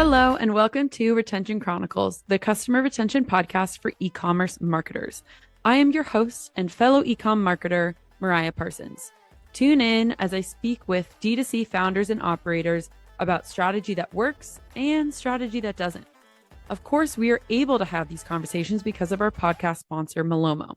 Hello, and welcome to Retention Chronicles, the customer retention podcast for e-commerce marketers. I am your host and fellow e-com marketer, Mariah Parsons. Tune in as I speak with D2C founders and operators about strategy that works and strategy that doesn't. Of course, we are able to have these conversations because of our podcast sponsor, Malomo.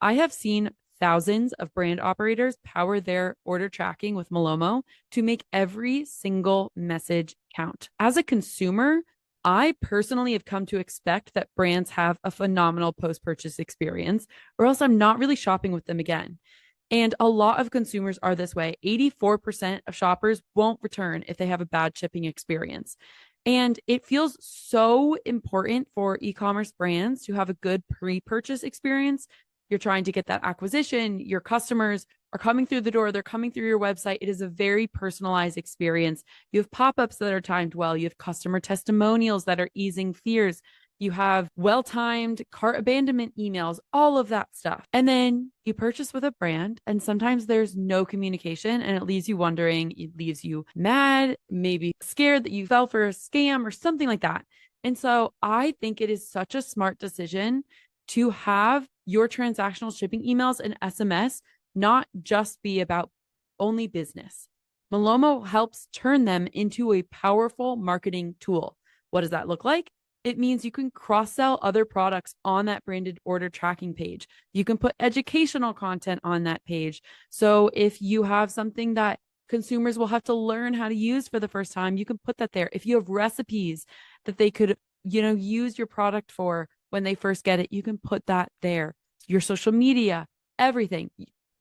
I have seen thousands of brand operators power their order tracking with Malomo to make every single message count. As a consumer, I personally have come to expect that brands have a phenomenal post-purchase experience, or else I'm not really shopping with them again. And a lot of consumers are this way. 84% of shoppers won't return if they have a bad shipping experience. And it feels so important for e-commerce brands to have a good pre-purchase experience. You're trying to get that acquisition. Your customers are coming through the door. They're coming through your website. It is a very personalized experience. You have pop-ups that are timed well. You have customer testimonials that are easing fears. You have well-timed cart abandonment emails, all of that stuff. And then you purchase with a brand, and sometimes there's no communication, and it leaves you wondering, it leaves you mad, maybe scared that you fell for a scam or something like that. And so I think it is such a smart decision to have your transactional shipping emails and SMS not just be about only business. Malomo helps turn them into a powerful marketing tool. What does that look like? It means you can cross-sell other products on that branded order tracking page. You can put educational content on that page. So if you have something that consumers will have to learn how to use for the first time, you can put that there. If you have recipes that they could, use your product for when they first get it, you can put that there. Your social media, everything.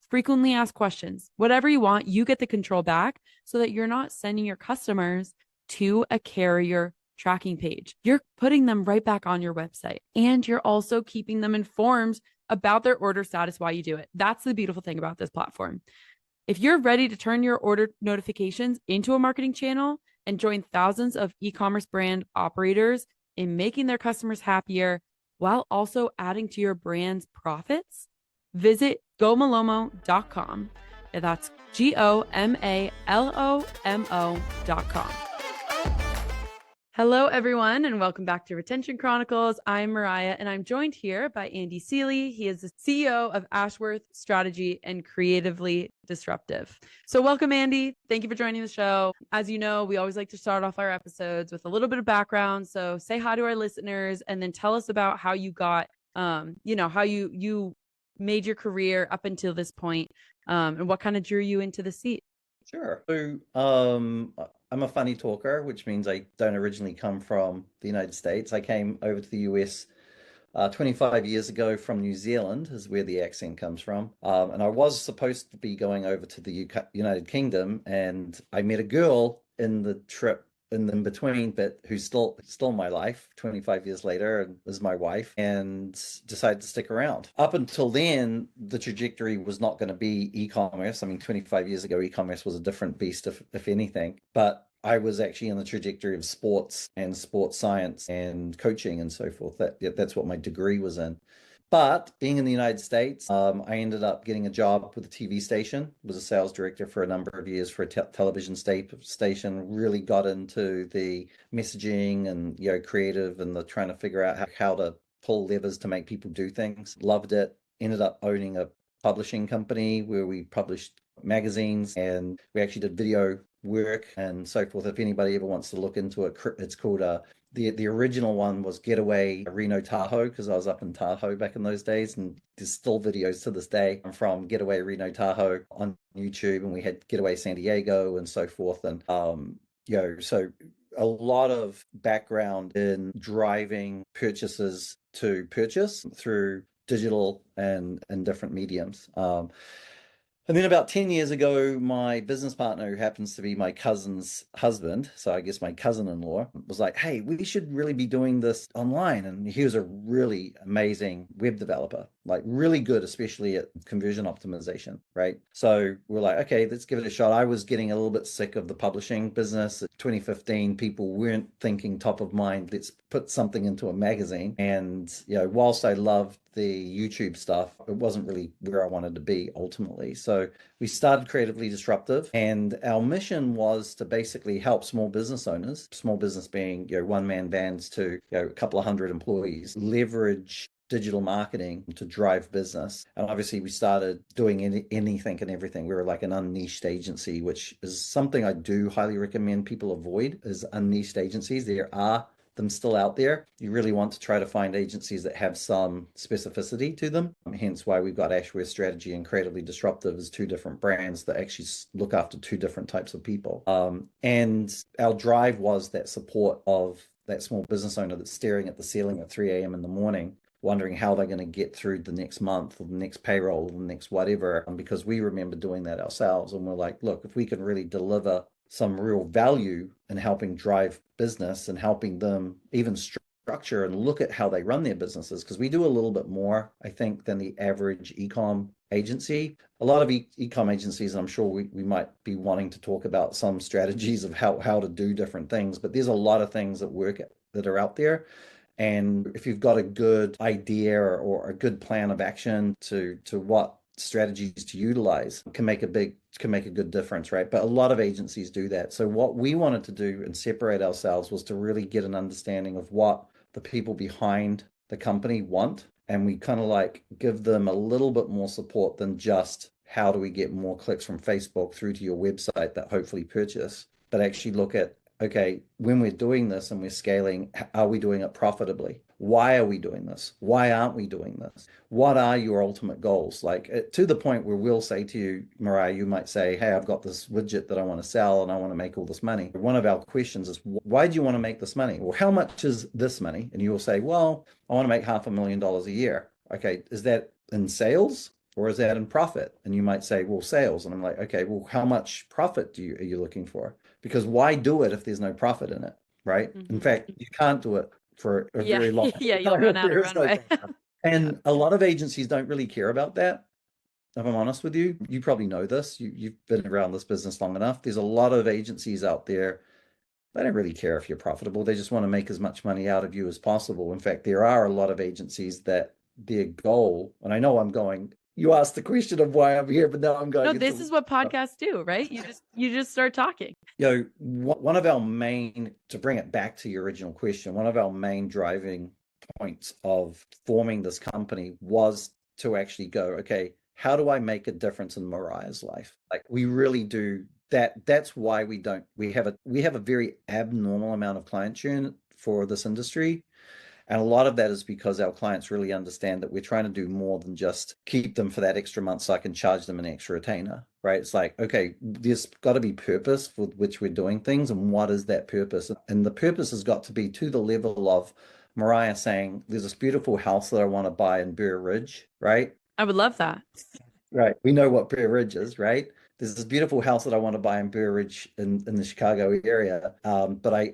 Frequently asked questions, whatever you want, you get the control back so that you're not sending your customers to a carrier tracking page. You're putting them right back on your website, and you're also keeping them informed about their order status while you do it. That's the beautiful thing about this platform. If you're ready to turn your order notifications into a marketing channel and join thousands of e-commerce brand operators in making their customers happier while also adding to your brand's profits, visit gomalomo.com. That's GOMALOMO.com. Hello, everyone, and welcome back to Retention Chronicles. I'm Mariah, and I'm joined here by Andy Seeley. He is the CEO of Ashworth Strategy and Creatively Disruptive. So welcome, Andy. Thank you for joining the show. As you know, we always like to start off our episodes with a little bit of background. So say hi to our listeners, and then tell us about how you got, how you made your career up until this point, and what kind of drew you into the seat. Sure. So, I'm a funny talker, which means I don't originally come from the United States. I came over to the US 25 years ago from New Zealand, is where the accent comes from. And I was supposed to be going over to the UK, United Kingdom, and I met a girl in the trip in between, but who's still my life 25 years later and is my wife, and decided to stick around. Up until then, the trajectory was not going to be e-commerce. I mean, 25 years ago, e-commerce was a different beast, if anything. But I was actually in the trajectory of sports and sports science and coaching and so forth. That's what my degree was in. But being in the United States, I ended up getting a job with a TV station, was a sales director for a number of years for a television station, really got into the messaging and, creative and the trying to figure out how to pull levers to make people do things. Loved it. Ended up owning a publishing company where we published magazines, and we actually did video work and so forth. If anybody ever wants to look into it, it's called the original one was Getaway Reno Tahoe, because I was up in Tahoe back in those days, and there's still videos to this day from Getaway Reno Tahoe on YouTube, and we had Getaway San Diego and so forth. And so a lot of background in driving purchases to purchase through digital and different mediums. And then about 10 years ago, my business partner, who happens to be my cousin's husband, so I guess my cousin-in-law, was like, hey, we should really be doing this online. And he was a really amazing web developer. like really good, especially at conversion optimization, right? So we're like, okay, let's give it a shot. I was getting a little bit sick of the publishing business. 2015, people weren't thinking top of mind, let's put something into a magazine. And, whilst I loved the YouTube stuff, it wasn't really where I wanted to be ultimately. So we started Creatively Disruptive, and our mission was to basically help small business owners, small business being, one-man vans to, a couple of hundred employees, leverage digital marketing to drive business. And obviously we started doing anything and everything. We were like an unniched agency, which is something I do highly recommend people avoid, is unniched agencies. There are them still out there. You really want to try to find agencies that have some specificity to them. Hence why we've got Ashworth Strategy and Creatively Disruptive as two different brands that actually look after two different types of people. And our drive was that support of that small business owner that's staring at the ceiling at 3 a.m. in the morning, wondering how they're going to get through the next month or the next payroll or the next whatever, because we remember doing that ourselves. And we're like, look, if we can really deliver some real value in helping drive business and helping them even structure and look at how they run their businesses, because we do a little bit more, I think, than the average e-com agency. A lot of e-com agencies, and I'm sure we might be wanting to talk about some strategies of how to do different things, but there's a lot of things that work that are out there. And if you've got a good idea or a good plan of action to what strategies to utilize, can make a good difference, right? But a lot of agencies do that. So what we wanted to do and separate ourselves was to really get an understanding of what the people behind the company want. And we kind of like give them a little bit more support than just how do we get more clicks from Facebook through to your website that hopefully purchase, but actually look at, okay, when we're doing this and we're scaling, are we doing it profitably? Why are we doing this? Why aren't we doing this? What are your ultimate goals? Like to the point where we'll say to you, Mariah, you might say, hey, I've got this widget that I want to sell and I want to make all this money. One of our questions is, why do you want to make this money? Well, how much is this money? And you will say, well, I want to make $500,000 a year. Okay, is that in sales? Or is that in profit? And you might say, well, sales. And I'm like, okay, well, how much profit are you looking for? Because why do it if there's no profit in it, right? Mm-hmm. In fact, you can't do it for a very long time. Yeah, you'll run out of runway. And a lot of agencies don't really care about that. If I'm honest with you, you probably know this. You've been around this business long enough. There's a lot of agencies out there. They don't really care if you're profitable. They just want to make as much money out of you as possible. In fact, there are a lot of agencies that their goal, and I know I'm going, you asked the question of why I'm here, but now I'm going. No, this is what podcasts do, right? You just start talking. One of our main, to bring it back to your original question, one of our main driving points of forming this company was to actually go, okay, how do I make a difference in Mariah's life? Like we really do that. That's why we have a very abnormal amount of client churn for this industry. And a lot of that is because our clients really understand that we're trying to do more than just keep them for that extra month so I can charge them an extra retainer, right? It's like, okay, there's got to be purpose with which we're doing things. And what is that purpose? And the purpose has got to be to the level of Mariah saying, there's this beautiful house that I want to buy in Burr Ridge, right? I would love that. Right. We know what Burr Ridge is, right? There's this beautiful house that I want to buy in Burr Ridge in the Chicago area. But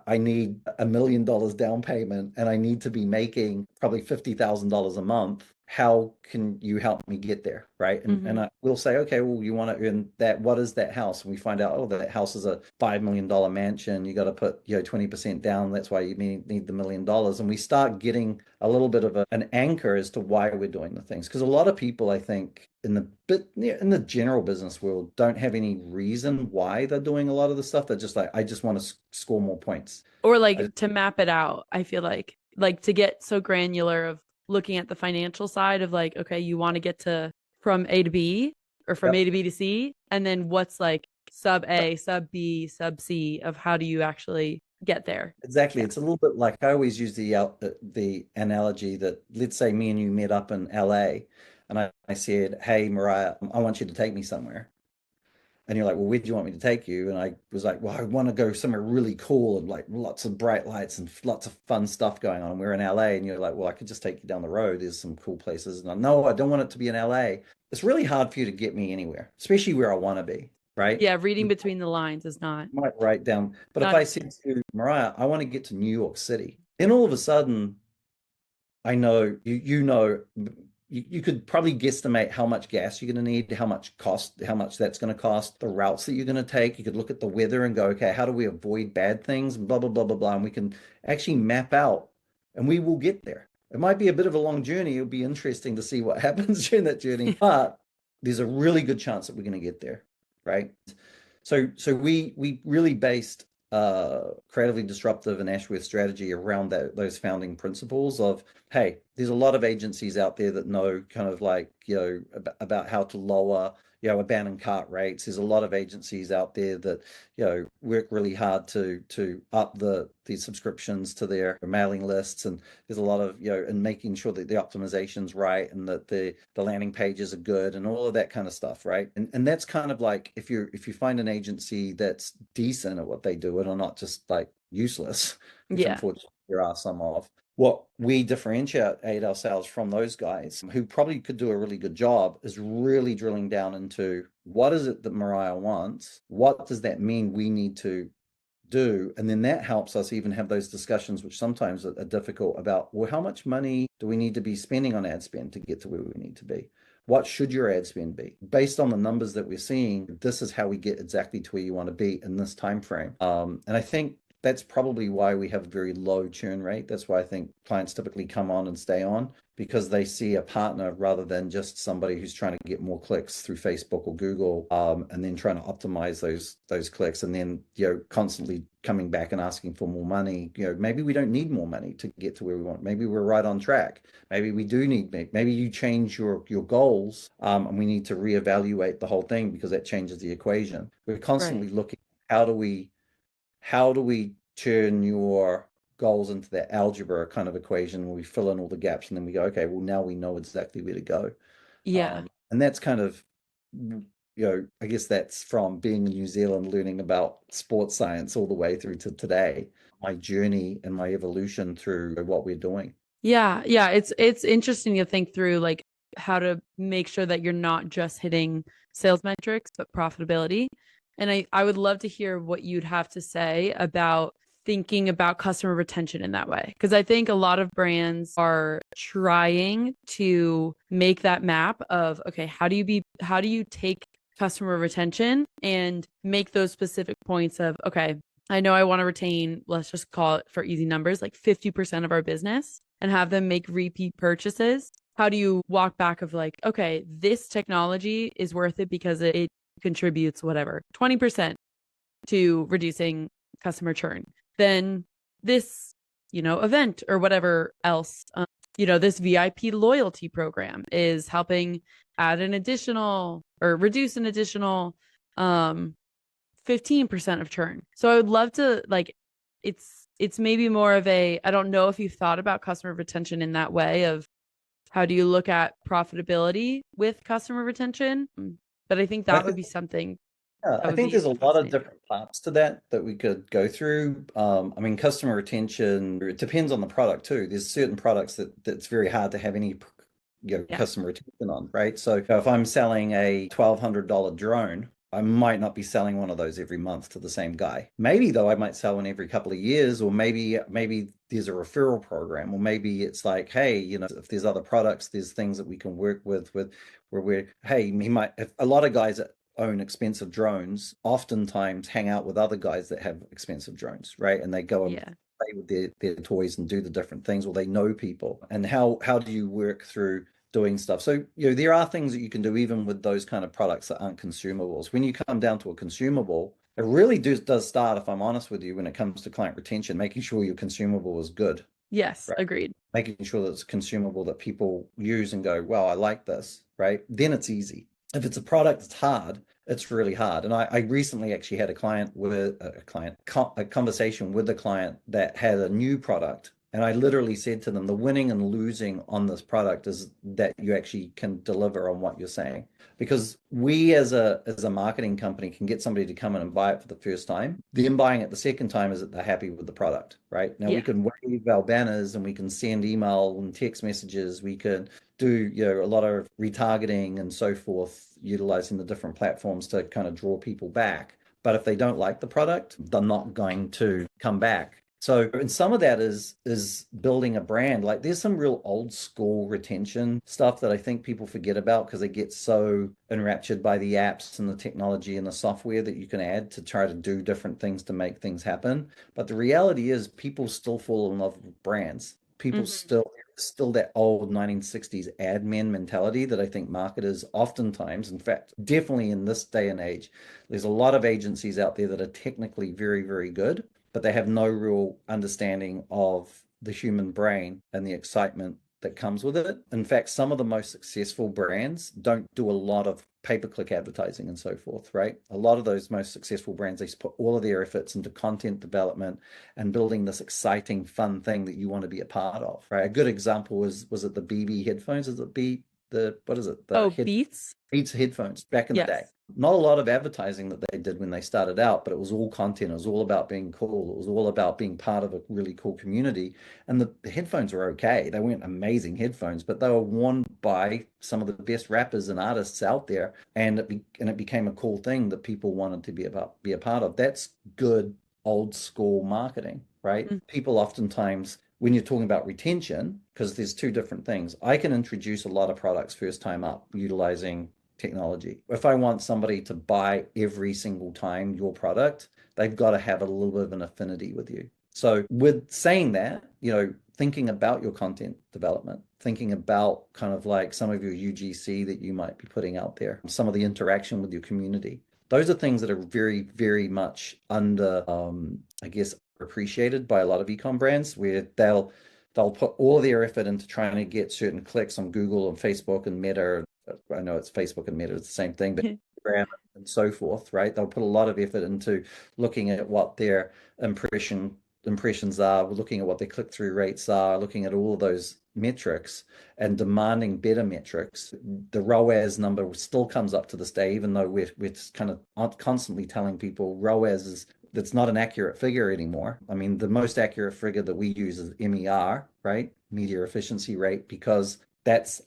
I need $1 million down payment and I need to be making probably $50,000 a month. How can you help me get there? Right. And I will say, okay, well, you want to earn that. What is that house? And we find out, oh, that house is a $5 million mansion. You got to put, 20% down. That's why you need the $1 million. And we start getting a little bit of an anchor as to why we're doing the things. Because a lot of people, I think, in the general business world don't have any reason why they're doing a lot of the stuff. They're just like, I just want to score more points. Or like to map it out. I feel like to get so granular of looking at the financial side of like, okay, you want to get to from A to B or from A to B to C. And then what's like sub A, sub B, sub C of how do you actually get there? Exactly. Yeah. It's a little bit like I always use the analogy that, let's say me and you met up in LA and I said, hey, Mariah, I want you to take me somewhere. And you're like, well, where do you want me to take you? And I was like, well, I want to go somewhere really cool and like lots of bright lights and lots of fun stuff going on. We're in LA. And you're like, well, I could just take you down the road. There's some cool places. And no, I don't want it to be in LA. It's really hard for you to get me anywhere, especially where I want to be. Right. Yeah. Reading between the lines is not. I might write down. But if I said to Mariah, I want to get to New York City, then all of a sudden, I know you know you could probably guesstimate how much gas you're going to need, how much that's going to cost, the routes that you're going to take. You could look at the weather and go, okay, how do we avoid bad things? Blah, blah, blah, blah, blah. And we can actually map out, and we will get there. It might be a bit of a long journey. It'll be interesting to see what happens during that journey, but there's a really good chance that we're going to get there, right? So we really based Creatively Disruptive and Ashworth Strategy around those founding principles of, hey, there's a lot of agencies out there that know kind of like, about how to lower, abandoned cart rates. There's a lot of agencies out there that, work really hard to up the subscriptions to their mailing lists. And there's a lot of, and making sure that the optimization's right and that the landing pages are good and all of that kind of stuff, right? And that's kind of like, if you find an agency that's decent at what they do and are not just like useless, which unfortunately there are some of, what we differentiate ourselves from those guys who probably could do a really good job is really drilling down into what is it that Mariah wants? What does that mean we need to do? And then that helps us even have those discussions, which sometimes are difficult, about, well, how much money do we need to be spending on ad spend to get to where we need to be? What should your ad spend be? Based on the numbers that we're seeing, this is how we get exactly to where you want to be in this time frame. And I think that's probably why we have a very low churn rate. That's why I think clients typically come on and stay on, because they see a partner rather than just somebody who's trying to get more clicks through Facebook or Google, and then trying to optimize those clicks, and then constantly coming back and asking for more money. Maybe we don't need more money to get to where we want. Maybe we're right on track. Maybe we do need. Maybe you change your goals, and we need to reevaluate the whole thing because that changes the equation. We're constantly looking. How do we turn your goals into that algebra kind of equation where we fill in all the gaps, and then we go, okay, well, now we know exactly where to go. Yeah. And that's kind of, I guess that's from being in New Zealand, learning about sports science all the way through to today, my journey and my evolution through what we're doing. Yeah. Yeah. It's interesting to think through like how to make sure that you're not just hitting sales metrics, but profitability. And I would love to hear what you'd have to say about thinking about customer retention in that way. Because I think a lot of brands are trying to make that map of, okay, how do you take customer retention and make those specific points of, okay, I know I want to retain, let's just call it for easy numbers, like 50% of our business and have them make repeat purchases. How do you walk back of like, okay, this technology is worth it because it contributes whatever 20% to reducing customer churn, then this event or whatever else, this VIP loyalty program is helping add an additional or reduce an additional 15% of churn. So I would love to, like, it's maybe more of a, I don't know if you've thought about customer retention in that way of how do you look at profitability with customer retention. But I think that would be something. Yeah, I think there's a lot of different parts to that we could go through. I mean, customer retention, it depends on the product too. There's certain products that's very hard to have any customer retention on, right? So if I'm selling a $1,200 drone, I might not be selling one of those every month to the same guy. Maybe though, I might sell one every couple of years, or maybe there's a referral program, or maybe it's like, hey, if there's other products, there's things that we can work with where if a lot of guys that own expensive drones oftentimes hang out with other guys that have expensive drones, right? And they go and play with their toys and do the different things, or they know people. And how do you work through doing stuff? So there are things that you can do even with those kind of products that aren't consumables. When you come down to a consumable, it really does start, if I'm honest with you, when it comes to client retention, making sure your consumable is good. Yes, right? Agreed. Making sure that it's consumable that people use and go, well, I like this, right? Then it's easy. If it's a product that's hard, it's really hard. And I recently actually had a conversation with a client that had a new product. And I literally said to them, the winning and losing on this product is that you actually can deliver on what you're saying. Because we as a marketing company can get somebody to come in and buy it for the first time. Them buying it the second time is that they're happy with the product, right? Now we can wave our banners and we can send email and text messages. We can do a lot of retargeting and so forth, utilizing the different platforms to kind of draw people back. But if they don't like the product, they're not going to come back. So, and some of that is building a brand. Like there's some real old school retention stuff that I think people forget about because they get so enraptured by the apps and the technology and the software that you can add to try to do different things to make things happen. But the reality is people still fall in love with brands. People still that old 1960s ad men mentality that I think marketers oftentimes, in fact, definitely in this day and age, there's a lot of agencies out there that are technically very, very good, but they have no real understanding of the human brain and the excitement that comes with it. In fact, some of the most successful brands don't do a lot of pay-per-click advertising and so forth, right? A lot of those most successful brands, they put all of their efforts into content development and building this exciting, fun thing that you want to be a part of, right? A good example was it the BB headphones? Is it what is it? Oh, Beats? Beats headphones back in the day. Yes. Not a lot of advertising that they did when they started out, but it was all content. It was all about being cool. It was all about being part of a really cool community. And the headphones were okay. They weren't amazing headphones, but they were worn by some of the best rappers and artists out there. And it became a cool thing that people wanted to be a part of. That's good old school marketing, right? People oftentimes, when you're talking about retention, because there's two different things, I can introduce a lot of products first time up utilizing technology. If I want somebody to buy every single time your product, they've got to have a little bit of an affinity with you. So with saying that, thinking about your content development, thinking about kind of like some of your UGC that you might be putting out there, some of the interaction with your community. Those are things that are very, very much under, I guess, appreciated by a lot of ecom brands, where they'll put all their effort into trying to get certain clicks on Google and Facebook and Meta. I know it's Facebook and Meta, it's the same thing, but Instagram and so forth, right? They'll put a lot of effort into looking at what their impressions are, looking at what their click-through rates are, looking at all of those metrics and demanding better metrics. The ROAS number still comes up to this day, even though we're kind of constantly telling people ROAS that's not an accurate figure anymore. I mean, the most accurate figure that we use is MER, right? Media efficiency rate, because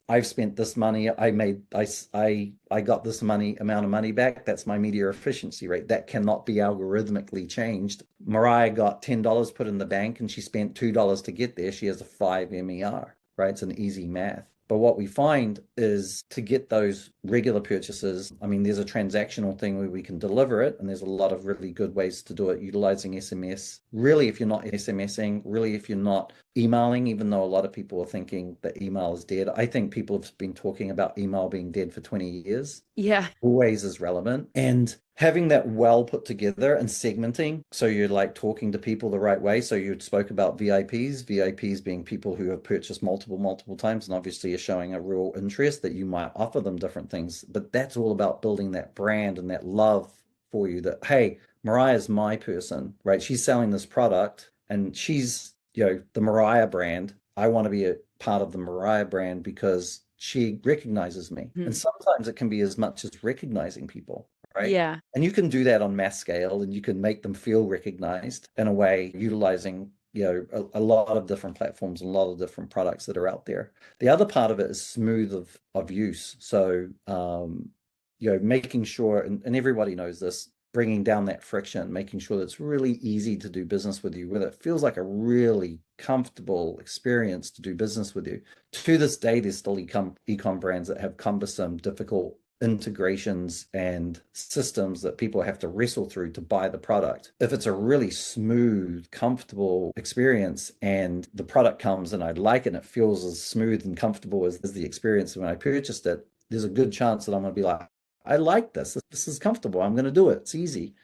I've spent this money, I got this amount of money back. That's my media efficiency rate. That cannot be algorithmically changed. Mariah got $10 put in the bank and she spent $2 to get there. She has a 5 MER, right? It's an easy math. But what we find is to get those regular purchases, I mean, there's a transactional thing where we can deliver it, and there's a lot of really good ways to do it utilizing SMS. Really, if you're not SMSing, really, if you're not emailing, even though a lot of people are thinking that email is dead. I think people have been talking about email being dead for 20 years. Yeah. Always is relevant. And having that well put together and segmenting, so you're like talking to people the right way. So you spoke about VIPs being people who have purchased multiple times and obviously are showing a real interest that you might offer them different things. But that's all about building that brand and that love for you, that, hey, Mariah's my person, right? She's selling this product and she's, the Mariah brand. I want to be a part of the Mariah brand because she recognizes me. And sometimes it can be as much as recognizing people, right? Yeah. And you can do that on mass scale, and you can make them feel recognized in a way utilizing, a lot of different platforms and a lot of different products that are out there. The other part of it is smooth of use. So, making sure, and everybody knows this, bringing down that friction, making sure that it's really easy to do business with you, whether it feels like a really comfortable experience to do business with you. To this day, there's still ecom brands that have cumbersome, difficult integrations and systems that people have to wrestle through to buy the product. If it's a really smooth, comfortable experience and the product comes and I like it and it feels as smooth and comfortable as the experience when I purchased it, there's a good chance that I'm going to be like, I like this. This is comfortable. I'm going to do it. It's easy.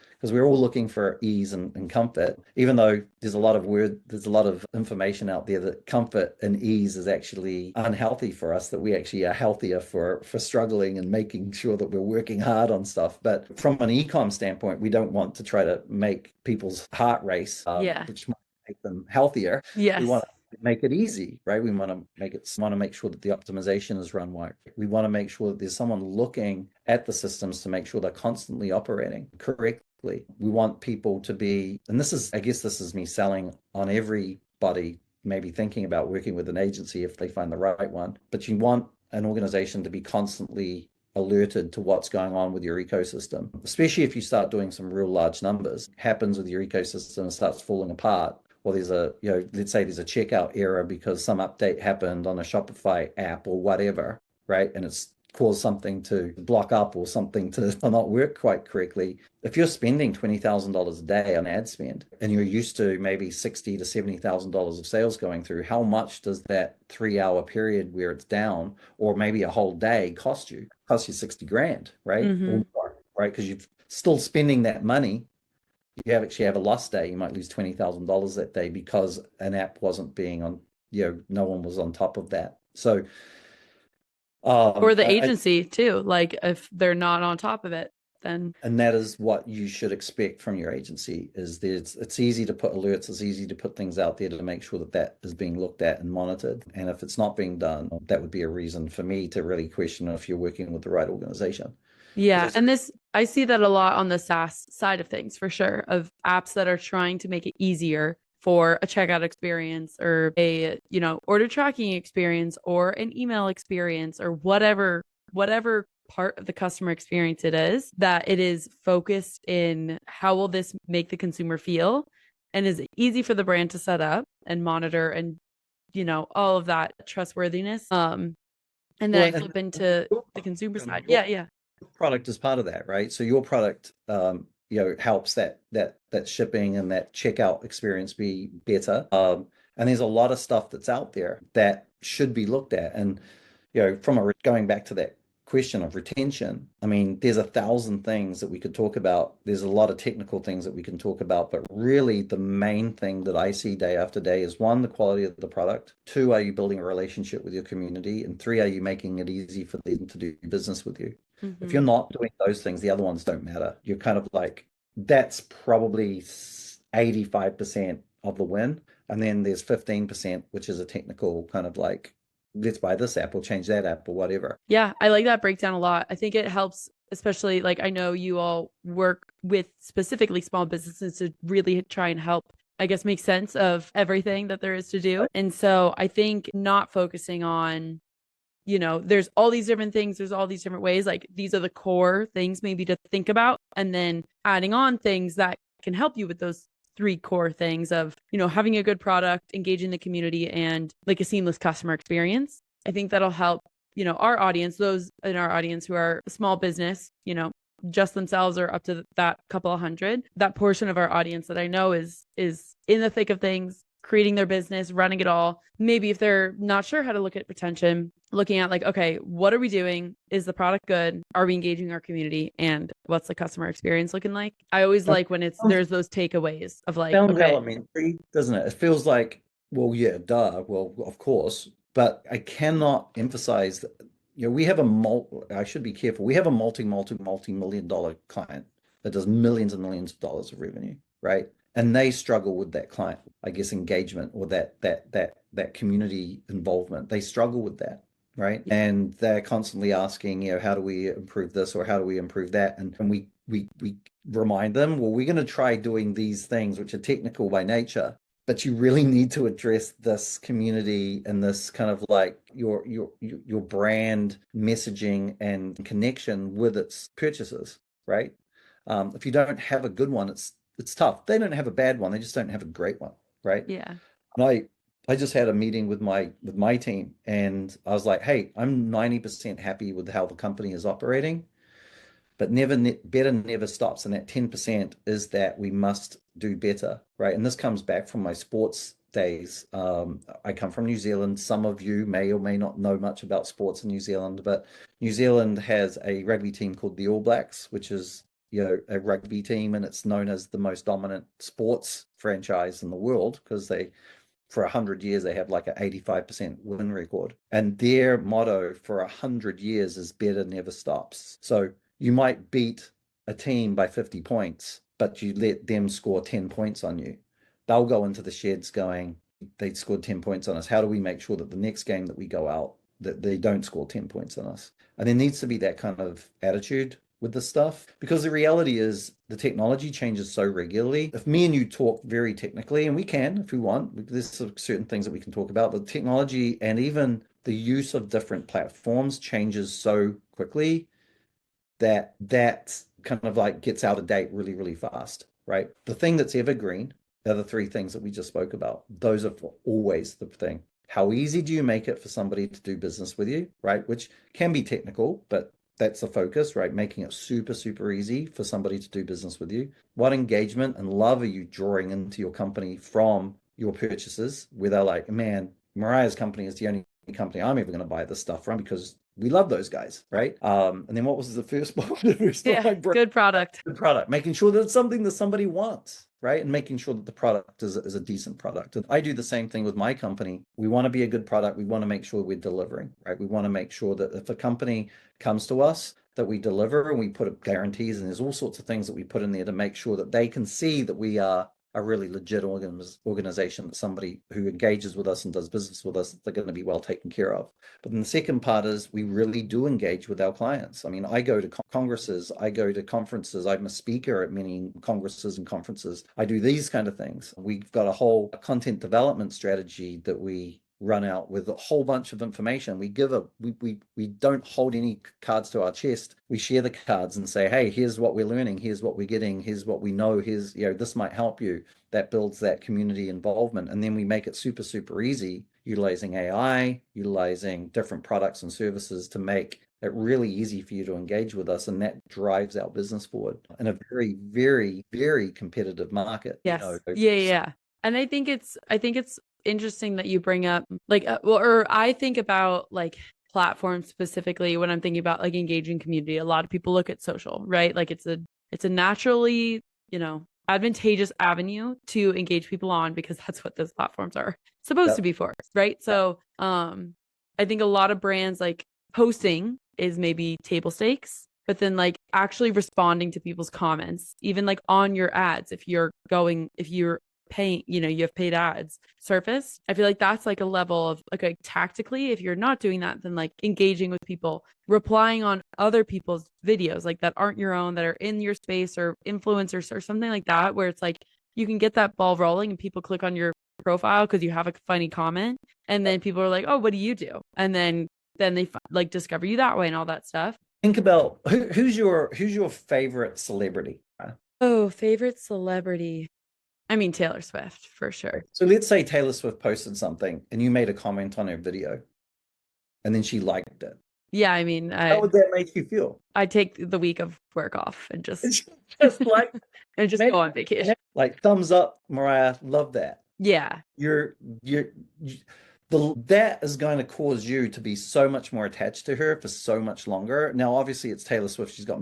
Because we're all looking for ease and comfort, even though there's a lot of information out there that comfort and ease is actually unhealthy for us, that we actually are healthier for struggling and making sure that we're working hard on stuff. But from an ecom standpoint, we don't want to try to make people's heart race, which might make them healthier. Yes. We want to make it easy, right? We want to make sure that the optimization is run right. We want to make sure that there's someone looking at the systems to make sure they're constantly operating correctly. We want people to be, and this is me selling on everybody maybe thinking about working with an agency if they find the right one, but you want an organization to be constantly alerted to what's going on with your ecosystem, especially if you start doing some real large numbers. Happens with your ecosystem and starts falling apart. or there's a, let's say there's a checkout error because some update happened on a Shopify app or whatever, right? And it's caused something to block up or something to not work quite correctly. If you're spending $20,000 a day on ad spend and you're used to maybe $60,000 to $70,000 of sales going through, how much does that 3 hour period where it's down, or maybe a whole day, cost you? Cost you 60 grand, right? Mm-hmm. Or more, right? Because you're still spending that money. You actually have a lost day. You might lose $20,000 that day because an app wasn't being on, no one was on top of that. So, Or the agency too. Like if they're not on top of it, then. and that is what you should expect from your agency, is that it's easy to put alerts, it's easy to put things out there to make sure that that is being looked at and monitored. And if it's not being done, that would be a reason for me to really question if you're working with the right organization. Yeah. And I see that a lot on the SaaS side of things, for sure, of apps that are trying to make it easier for a checkout experience or a, order tracking experience or an email experience or whatever part of the customer experience it is, that it is focused in how will this make the consumer feel, and is it easy for the brand to set up and monitor and, all of that trustworthiness. And then I flip into the consumer side. Yeah. Product is part of that, right? So your product, helps that shipping and that checkout experience be better. And there's a lot of stuff that's out there that should be looked at. And going back to that question of retention, I mean, there's 1,000 things that we could talk about. There's a lot of technical things that we can talk about, but really the main thing that I see day after day is, one, the quality of the product. Two, are you building a relationship with your community? And three, are you making it easy for them to do business with you? Mm-hmm. If you're not doing those things, the other ones don't matter. You're kind of like, that's probably 85% of the win. And then there's 15%, which is a technical kind of like, let's buy this app or change that app or whatever. Yeah, I like that breakdown a lot. I think it helps, especially like I know you all work with specifically small businesses to really try and help, I guess, make sense of everything that there is to do. And so I think not focusing on, there's all these different things, there's all these different ways, like these are the core things maybe to think about, and then adding on things that can help you with those three core things of, having a good product, engaging the community, and like a seamless customer experience. I think that'll help, our audience, those in our audience who are a small business, just themselves or up to that couple of hundred, that portion of our audience that I know is in the thick of things, creating their business, running it all. Maybe if they're not sure how to look at retention, looking at like, okay, what are we doing? Is the product good? Are we engaging our community? And what's the customer experience looking like? I always like when there's those takeaways of like, sounds okay, elementary, doesn't it? It feels like, well, yeah, duh. Well, of course, but I cannot emphasize that, we have I should be careful. We have a multi-million dollar client that does millions and millions of dollars of revenue, right? And they struggle with that client, I guess, engagement, or that community involvement. They struggle with that, right? And they're constantly asking, how do we improve this or how do we improve that? And we remind them, well, we're going to try doing these things which are technical by nature, but you really need to address this community and this kind of like your brand messaging and connection with its purchases, right? If you don't have a good one, it's tough. They don't have a bad one; they just don't have a great one, right? yeah, And I just had a meeting with my team, and I was like, hey, I'm 90% happy with how the company is operating, but better never stops. And that 10% is that we must do better, right? And this comes back from my sports days. I come from New Zealand. Some of you may or may not know much about sports in New Zealand, but New Zealand has a rugby team called the All Blacks, which is, a rugby team, and it's known as the most dominant sports franchise in the world because for 100 years, they have like an 85% win record. And their motto for 100 years is better never stops. So you might beat a team by 50 points, but you let them score 10 points on you. They'll go into the sheds going, they scored 10 points on us. How do we make sure that the next game that we go out, that they don't score 10 points on us? And there needs to be that kind of attitude with this stuff, because the reality is the technology changes so regularly. If me and you talk very technically, and we can if we want, there's certain things that we can talk about, but technology and even the use of different platforms changes so quickly that kind of like gets out of date really, really fast, right? The thing that's evergreen are the three things that we just spoke about. Those are always the thing. How easy do you make it for somebody to do business with you, right? Which can be technical, but that's the focus, right? Making it super, super easy for somebody to do business with you. What engagement and love are you drawing into your company from your purchases, where they're like, man, Mariah's company is the only company I'm ever going to buy this stuff from because we love those guys, right? And then what was the first one? The first one I broke. Good product. Good product. Making sure that it's something that somebody wants, right? And making sure that the product is a decent product. And I do the same thing with my company. We want to be a good product. We want to make sure we're delivering, right? We want to make sure that if a company comes to us, that we deliver, and we put up guarantees, and there's all sorts of things that we put in there to make sure that they can see that we are a really legit organization, that somebody who engages with us and does business with us, they're going to be well taken care of. But then the second part is we really do engage with our clients. I mean, I go to congresses, I go to conferences, I'm a speaker at many congresses and conferences. I do these kind of things. We've got a whole content development strategy that we run out with a whole bunch of information. We don't hold any cards to our chest. We share the cards and say, hey, here's what we're learning, here's what we're getting, here's what we know, here's, this might help you. That builds that community involvement. And then we make it super, super easy, utilizing AI, utilizing different products and services to make it really easy for you to engage with us. And that drives our business forward in a very, very, very competitive market. Yes. Yeah. And I think it's interesting that you bring up or I think about like platforms specifically when I'm thinking about like engaging community. A lot of people look at social, right? Like it's a naturally, advantageous avenue to engage people on, because that's what those platforms are supposed to be for, right? So I think a lot of brands, like, posting is maybe table stakes, but then like actually responding to people's comments, even like on your ads, if you're paying, you have paid ads surface. I feel like that's like a level of like tactically, if you're not doing that, then like engaging with people, replying on other people's videos like that aren't your own, that are in your space, or influencers or something like that, where it's like you can get that ball rolling and people click on your profile because you have a funny comment, and then people are like, oh, what do you do? And then they like discover you that way and all that stuff. Think about who's your favorite celebrity? Oh, favorite celebrity. I mean, Taylor Swift, for sure. So let's say Taylor Swift posted something and you made a comment on her video and then she liked it. Yeah, I mean, how would that make you feel? I take the week of work off and just like and just go on vacation. Like, thumbs up, Mariah, love that. Yeah. That is going to cause you to be so much more attached to her for so much longer. Now, obviously, it's Taylor Swift. She's got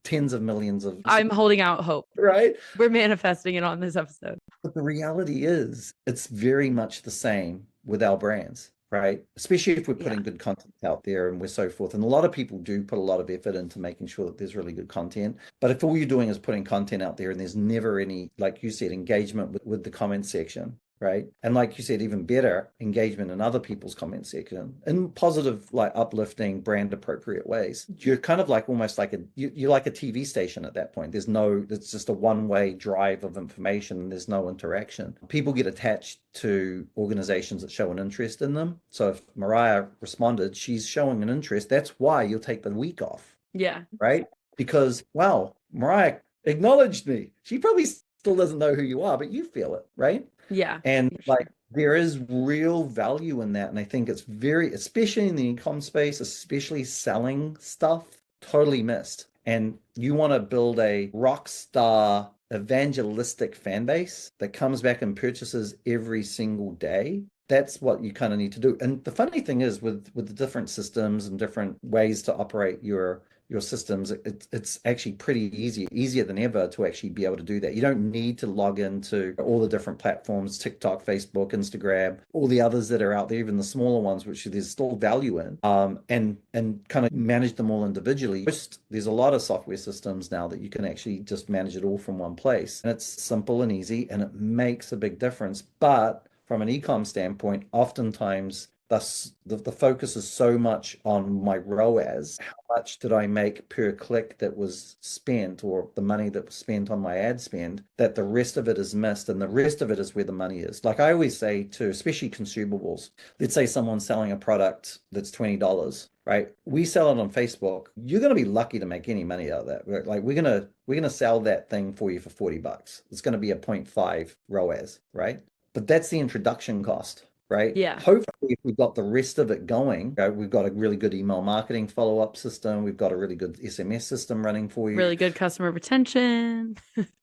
tens of millions of... I'm holding out hope. Right? We're manifesting it on this episode. But the reality is, it's very much the same with our brands, right? Especially if we're putting good content out there and we're so forth. And a lot of people do put a lot of effort into making sure that there's really good content. But if all you're doing is putting content out there and there's never any, like you said, engagement with the comment section, right? And like you said, even better, engagement in other people's comment section in positive, like uplifting, brand appropriate ways. You're kind of like almost like you're like a TV station at that point. It's just a one-way drive of information and there's no interaction. People get attached to organizations that show an interest in them. So if Mariah responded, she's showing an interest. That's why you'll take the week off. Yeah. Right? Because, wow, Mariah acknowledged me. She probably still doesn't know who you are, but you feel it, right? Yeah. And like there is real value in that. And I think it's especially in the e-com space, especially selling stuff, totally missed. And you want to build a rock star evangelistic fan base that comes back and purchases every single day. That's what you kind of need to do. And the funny thing is with the different systems and different ways to operate your systems, it's actually pretty easier than ever to actually be able to do that. You don't need to log into all the different platforms, TikTok, Facebook, Instagram, all the others that are out there, even the smaller ones, which there's still value in, and kind of manage them all individually. There's a lot of software systems now that you can actually just manage it all from one place. And it's simple and easy, and it makes a big difference. But from an e-com standpoint, oftentimes the focus is so much on my ROAS. How much did I make per click that was spent, or the money that was spent on my ad spend, that the rest of it is missed, and the rest of it is where the money is. Like I always say to, especially consumables, let's say someone's selling a product that's $20 right? We sell it on Facebook. You're going to be lucky to make any money out of that. Like we're gonna sell that thing for you for $40. It's going to be a point 0.5 ROAS, right? But that's the introduction cost, right? Yeah. Hopefully, if we've got the rest of it going, we've got a really good email marketing follow-up system. We've got a really good SMS system running for you. Really good customer retention.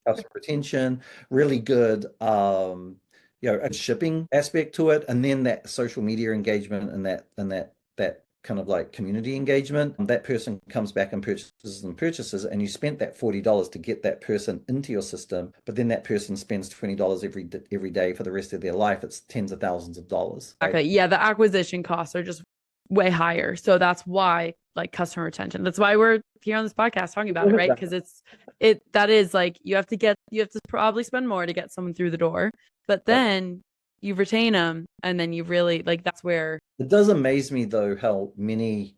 Customer retention, really good, a shipping aspect to it, and then that social media engagement and that kind of like community engagement. That person comes back and purchases, and you spent that $40 to get that person into your system, but then that person spends $20 every day for the rest of their life. It's tens of thousands of dollars. Right? Okay. Yeah, the acquisition costs are just way higher. So that's why like customer retention. That's why we're here on this podcast talking about it, right? Because that is like you have to probably spend more to get someone through the door, but then you retain them, and then you really like that's where it does amaze me though how many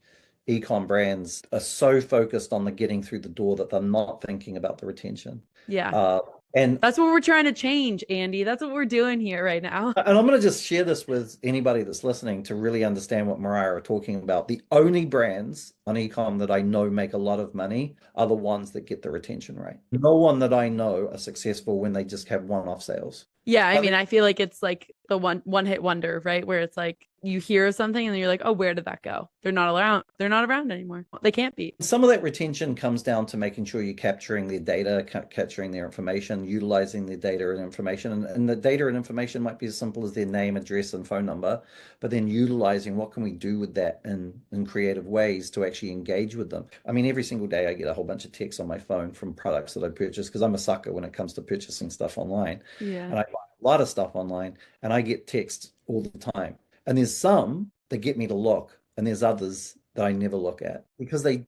ecom brands are so focused on the getting through the door that they're not thinking about the retention. Yeah. And that's what we're trying to change, Andy. That's what we're doing here right now. And I'm going to just share this with anybody that's listening to really understand what Mariah are talking about. The only brands on ecom that I know make a lot of money are the ones that get the retention rate. No one that I know are successful when they just have one-off sales. Yeah, I mean, I feel like it's like the one hit wonder, right? Where it's like you hear something and then you're like, oh, where did that go? They're not around. They're not around anymore. They can't be. Some of that retention comes down to making sure you're capturing their data, capturing their information, utilizing their data and information. And the data and information might be as simple as their name, address, and phone number, but then utilizing what can we do with that in creative ways to actually engage with them. I mean, every single day I get a whole bunch of texts on my phone from products that I purchase because I'm a sucker when it comes to purchasing stuff online. Yeah. And I buy a lot of stuff online and I get texts all the time. And there's some that get me to look, and there's others that I never look at because they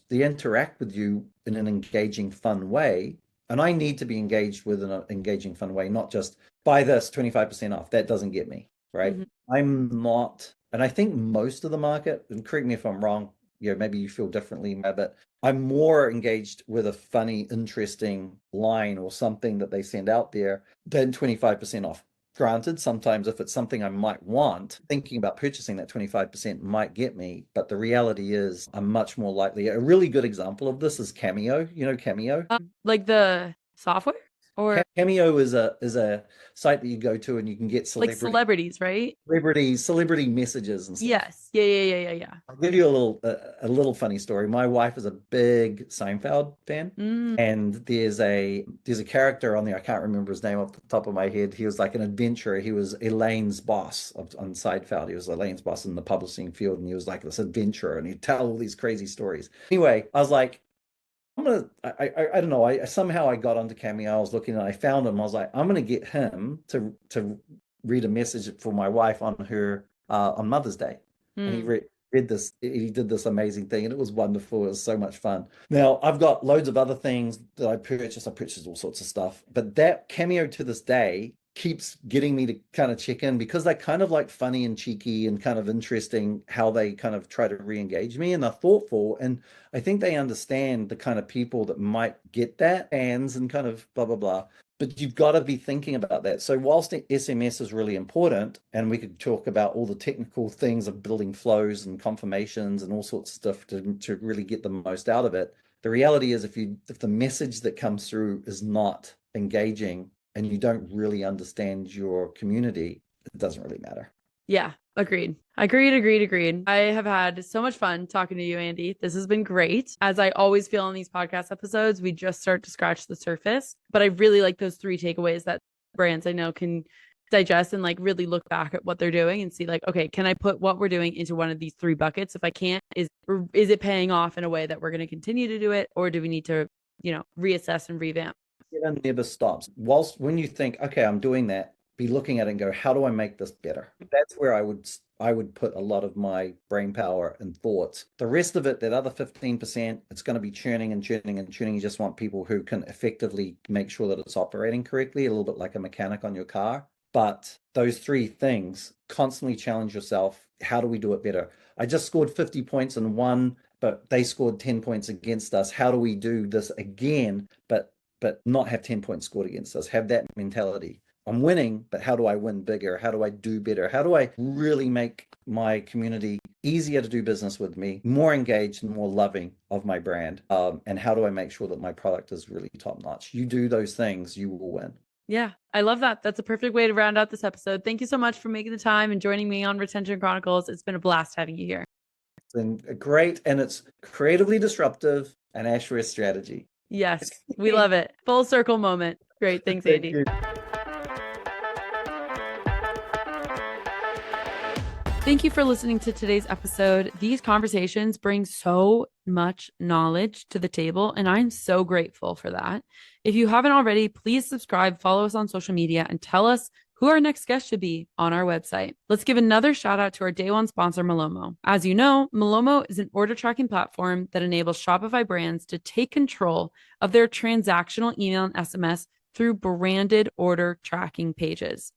interact with you in an engaging, fun way. And I need to be engaged with an engaging, fun way, not just buy this 25% off. That doesn't get me, right? Mm-hmm. I'm not, and I think most of the market, and correct me if I'm wrong, maybe you feel differently, but I'm more engaged with a funny, interesting line or something that they send out there than 25% off. Granted, sometimes if it's something I might want, thinking about purchasing that 25% might get me, but the reality is I'm much more likely. A really good example of this is Cameo. You know Cameo? Like the software? Or Cameo is a site that you go to and you can get like celebrities, right? Celebrity messages and stuff. Yes. Yeah. I'll give you a little funny story. My wife is a big Seinfeld fan, and there's a character on there. I can't remember his name off the top of my head. He was like an adventurer. He was Elaine's boss on Seinfeld. He was Elaine's boss in the publishing field, and he was like this adventurer, and he'd tell all these crazy stories. Anyway, I was like, I don't know. I somehow got onto Cameo. I was looking and I found him. I was like, I'm gonna get him to read a message for my wife on her on Mother's Day. And he read this. He did this amazing thing, and it was wonderful. It was so much fun. Now I've got loads of other things that I purchased. I purchased all sorts of stuff, but that Cameo to this day keeps getting me to kind of check in because they're kind of like funny and cheeky and kind of interesting how they kind of try to re-engage me, and they're thoughtful, and I think they understand the kind of people that might get that fans and kind of blah blah blah, but you've got to be thinking about that. So whilst SMS is really important, and we could talk about all the technical things of building flows and confirmations and all sorts of stuff to really get the most out of it, the reality is if the message that comes through is not engaging and you don't really understand your community, it doesn't really matter. Yeah, agreed. I have had so much fun talking to you, Andy. This has been great. As I always feel on these podcast episodes, we just start to scratch the surface. But I really like those 3 takeaways that brands I know can digest and like really look back at what they're doing and see like, okay, can I put what we're doing into one of these 3 buckets? If I can't, is it paying off in a way that we're going to continue to do it? Or do we need to, reassess and revamp? It never stops. When you think, okay, I'm doing that, be looking at it and go, how do I make this better? That's where I would put a lot of my brain power and thoughts. The rest of it, that other 15%, it's going to be churning and churning and churning. You just want people who can effectively make sure that it's operating correctly, a little bit like a mechanic on your car. But those 3 things, constantly challenge yourself. How do we do it better? I just scored 50 points in one, but they scored 10 points against us. How do we do this again, but not have 10 points scored against us? Have that mentality. I'm winning, but how do I win bigger? How do I do better? How do I really make my community easier to do business with me, more engaged and more loving of my brand? And how do I make sure that my product is really top notch? You do those things, you will win. Yeah, I love that. That's a perfect way to round out this episode. Thank you so much for making the time and joining me on Retention Chronicles. It's been a blast having you here. It's been great, and it's creatively disruptive and Ashworth Strategy. Yes, we love it. Full circle moment. Great. Thanks, Andy. Thank you. Thank you for listening to today's episode. These conversations bring so much knowledge to the table, and I'm so grateful for that. If you haven't already, please subscribe, follow us on social media, and tell us who our next guest should be on our website. Let's give another shout out to our day one sponsor, Malomo. As you know, Malomo is an order tracking platform that enables Shopify brands to take control of their transactional email and SMS through branded order tracking pages.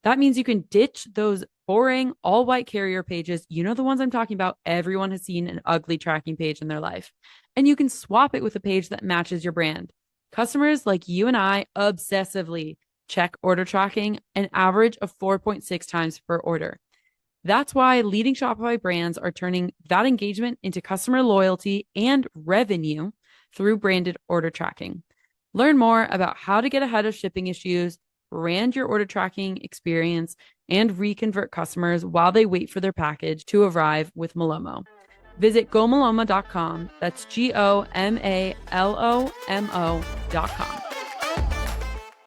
That means you can ditch those boring all white carrier pages. You know, the ones I'm talking about. Everyone has seen an ugly tracking page in their life. And you can swap it with a page that matches your brand. Customers like you and I obsessively check order tracking an average of 4.6 times per order. That's why leading Shopify brands are turning that engagement into customer loyalty and revenue through branded order tracking. Learn more about how to get ahead of shipping issues, brand your order tracking experience, and reconvert customers while they wait for their package to arrive with Malomo. Visit gomalomo.com. That's GOMALOMO.com.